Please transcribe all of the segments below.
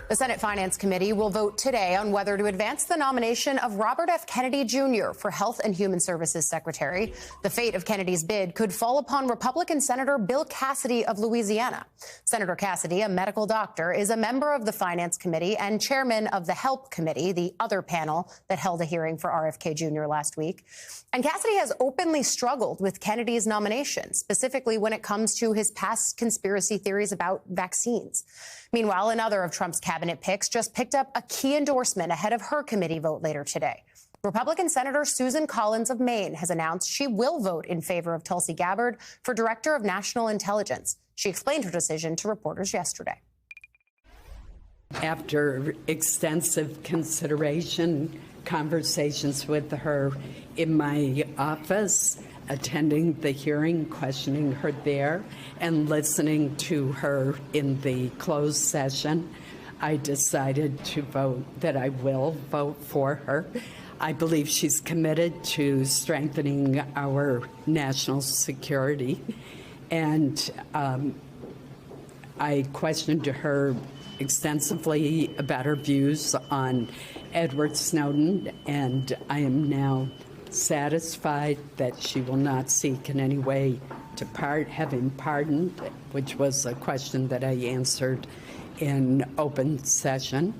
The Senate Finance Committee will vote today on whether to advance the nomination of Robert F. Kennedy Jr. for Health and Human Services Secretary. The fate of Kennedy's bid could fall upon Republican Senator Bill Cassidy of Louisiana. Senator Cassidy, a medical doctor, is a member of the Finance Committee and chairman of the HELP Committee, the other panel that held a hearing for RFK Jr. last week. And Cassidy has openly struggled with Kennedy's nomination, specifically when it comes to his past conspiracy theories about vaccines. Meanwhile, another of Trump's cabinet picks just picked up a key endorsement ahead of her committee vote later today. Republican Senator Susan Collins of Maine has announced she will vote in favor of Tulsi Gabbard for Director of National Intelligence. She explained her decision to reporters yesterday. After extensive consideration, conversations with her in my office, attending the hearing, questioning her there, and listening to her in the closed session, I decided to vote that I will vote for her. I believe she's committed to strengthening our national security. And I questioned her extensively about her views on Edward Snowden, and I am now satisfied that she will not seek in any way to have him pardoned, which was a question that I answered in open session.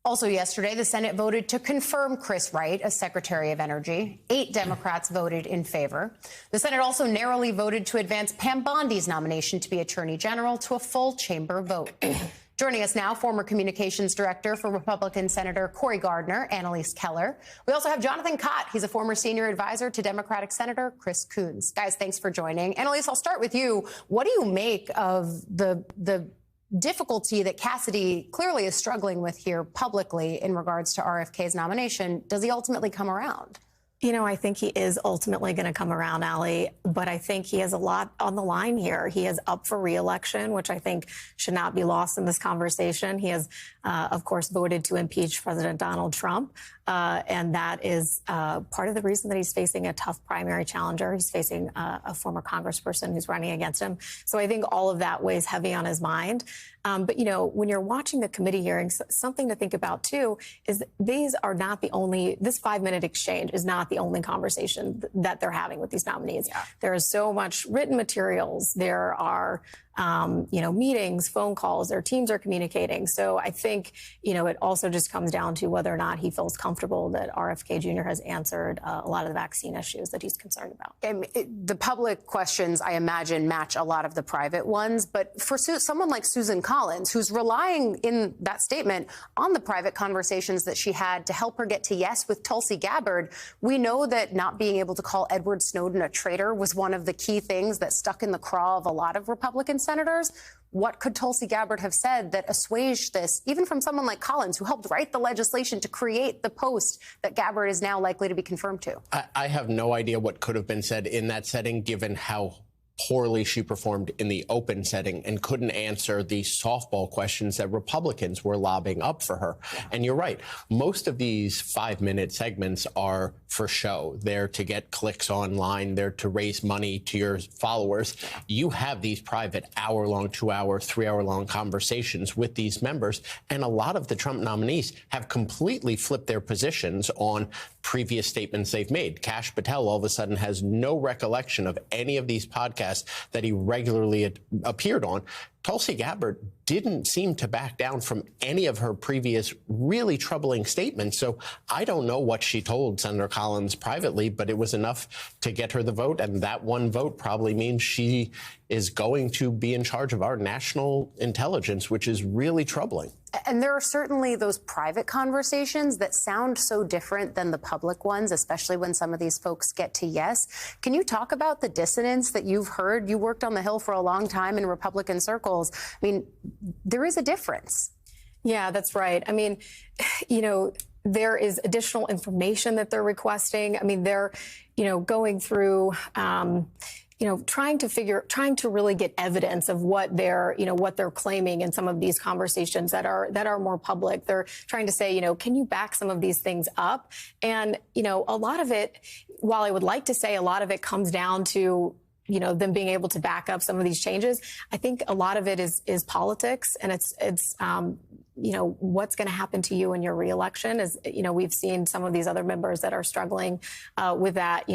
Also yesterday, the Senate voted to confirm Chris Wright as Secretary of Energy. 8 Democrats voted in favor. The Senate also narrowly voted to advance Pam Bondi's nomination to be Attorney General to a full chamber vote. Joining us now, former communications director for Republican Senator Cory Gardner, Annalise Keller. We also have Jonathan Cott. He's a former senior advisor to Democratic Senator Chris Coons. Guys, thanks for joining. Annalise, I'll start with you. What do you make of the difficulty that Cassidy clearly is struggling with here publicly in regards to RFK's nomination? Does he ultimately come around? You know, I think he is ultimately going to come around, Allie, but I think he has a lot on the line here. He is up for re-election, which I think should not be lost in this conversation. He has, of course, voted to impeach President Donald Trump, and that is part of the reason that he's facing a tough primary challenger. He's facing a former congressperson who's running against him. So I think all of that weighs heavy on his mind. But, you know, when you're watching the committee hearings, something to think about, too, is that these are not the only, this 5-minute exchange is not the only conversation that they're having with these nominees. Yeah. There is so much written materials. There are, you know, meetings, phone calls, their teams are communicating. So I think, you know, it also just comes down to whether or not he feels comfortable that RFK Jr. has answered a lot of the vaccine issues that he's concerned about. The public questions, I imagine, match a lot of the private ones. But for someone like Susan Collins, who's relying in that statement on the private conversations that she had to help her get to yes with Tulsi Gabbard, we know that not being able to call Edward Snowden a traitor was one of the key things that stuck in the craw of a lot of Republican senators. What could Tulsi Gabbard have said that assuaged this, even from someone like Collins, who helped write the legislation to create the post that Gabbard is now likely to be confirmed to? I have no idea what could have been said in that setting, given how poorly she performed in the open setting and couldn't answer the softball questions that Republicans were lobbing up for her. And you're right. Most of these 5-minute segments are for show. They're to get clicks online. They're to raise money to your followers. You have these private hour-long, 2-hour, 3-hour-long conversations with these members. And a lot of the Trump nominees have completely flipped their positions on previous statements they've made. Kash Patel all of a sudden has no recollection of any of these podcasts that he regularly appeared on. Tulsi Gabbard didn't seem to back down from any of her previous really troubling statements. So I don't know what she told Senator Collins privately, but it was enough to get her the vote. And that one vote probably means she is going to be in charge of our national intelligence, which is really troubling. And there are certainly those private conversations that sound so different than the public ones, especially when some of these folks get to yes. Can you talk about the dissonance that you've heard? You worked on the Hill for a long time in Republican circles. I mean, there is a difference. Yeah, that's right. I mean, you know, there is additional information that they're requesting. I mean, they're, you know, going through, you know, trying to really get evidence of what they're claiming in some of these conversations that are more public. They're trying to say, you know, can you back some of these things up? And, you know, a lot of it, while I would like to say a lot of it comes down to them being able to back up some of these changes. I think a lot of it is politics, and it's what's going to happen to you in your reelection. Is we've seen some of these other members that are struggling with that.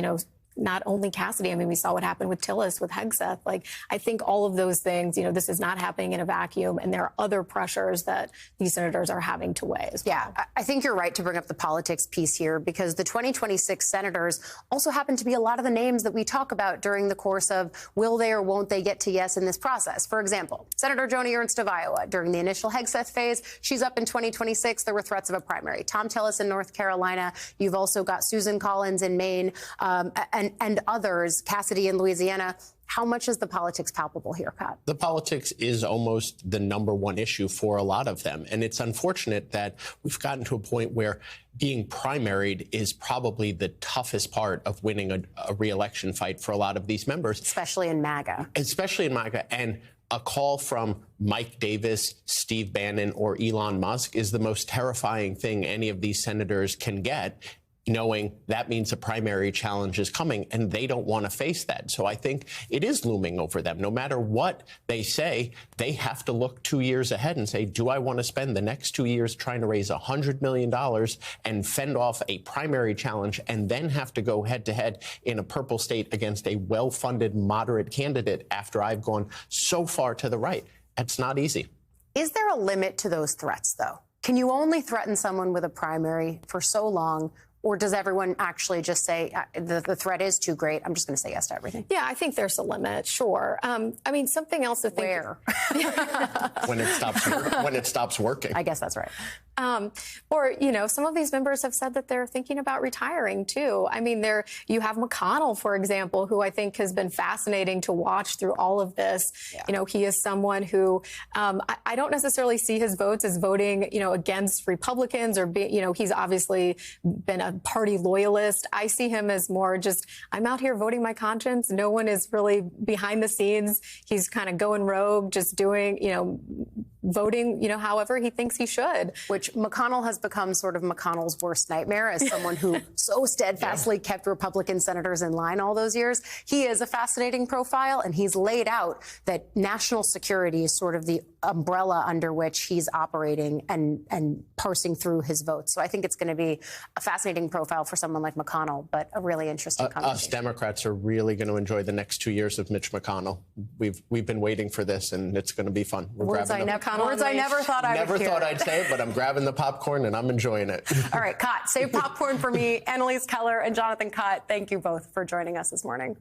Not only Cassidy, I mean, we saw what happened with Tillis, with Hegseth. Like, I think all of those things, this is not happening in a vacuum, and there are other pressures that these senators are having to weigh as well. Yeah, I think you're right to bring up the politics piece here, because the 2026 senators also happen to be a lot of the names that we talk about during the course of will they or won't they get to yes in this process. For example, Senator Joni Ernst of Iowa, during the initial Hegseth phase, she's up in 2026. There were threats of a primary. Thom Tillis in North Carolina. You've also got Susan Collins in Maine, and others, Cassidy in Louisiana. How much is the politics palpable here, Pat? The politics is almost the number one issue for a lot of them. And it's unfortunate that we've gotten to a point where being primaried is probably the toughest part of winning a re-election fight for a lot of these members. Especially in MAGA. Especially in MAGA. And a call from Mike Davis, Steve Bannon, or Elon Musk is the most terrifying thing any of these senators can get, knowing that means a primary challenge is coming, and they don't want to face that. So I think it is looming over them. No matter what they say, they have to look 2 years ahead and say, do I want to spend the next 2 years trying to raise $100 million and fend off a primary challenge, and then have to go head-to-head in a purple state against a well-funded, moderate candidate after I've gone so far to the right? It's not easy. Is there a limit to those threats, though? Can you only threaten someone with a primary for so long? Or does everyone actually just say the threat is too great? I'm just going to say yes to everything. Yeah, I think there's a limit. Sure. I mean, something else to think. Where? when it stops working. I guess that's right. Or, some of these members have said that they're thinking about retiring, too. I mean, you have McConnell, for example, who I think has been fascinating to watch through all of this. Yeah. He is someone who I don't necessarily see his votes as voting, against Republicans or, he's obviously been a party loyalist. I see him as more just, I'm out here voting my conscience. No one is really behind the scenes. He's kind of going rogue, just doing, voting, however he thinks he should. Which McConnell has become sort of McConnell's worst nightmare as someone who so steadfastly kept Republican senators in line all those years. He is a fascinating profile, and he's laid out that national security is sort of the umbrella under which he's operating and parsing through his votes. So I think it's going to be a fascinating profile for someone like McConnell, but a really interesting conversation. Us Democrats are really going to enjoy the next 2 years of Mitch McConnell. We've been waiting for this, and it's going to be fun. Words I never thought I would hear. Never thought I'd say it, but I'm grabbing the popcorn and I'm enjoying it. All right, Cott, save popcorn for me. Annalise Keller and Jonathan Cott, thank you both for joining us this morning.